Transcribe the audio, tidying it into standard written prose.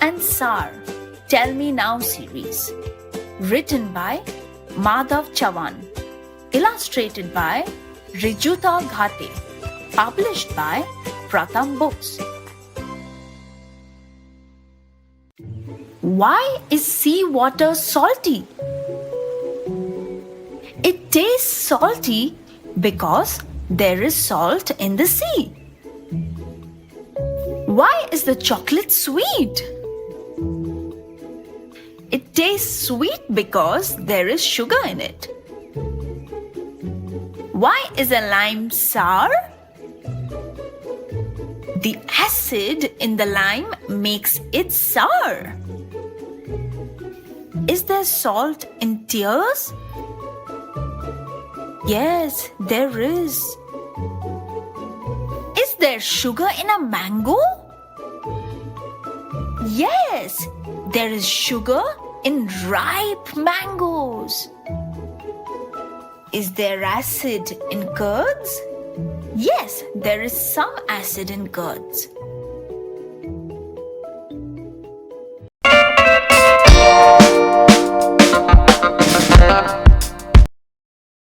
and sour. Tell Me Now series. Written by Madhav Chavan. Illustrated by Rijuta Ghate. Published by Pratham books. Why is seawater salty? It tastes salty because there is salt in the sea. Why is the chocolate sweet? It tastes sweet because there is sugar in it. Why is a lime sour? The acid in the lime makes it sour. Is there salt in tears? Yes, there is. Is there sugar in a mango? Yes, there is sugar in ripe mangoes. Is there acid in curds? Yes, there is some acid in curds.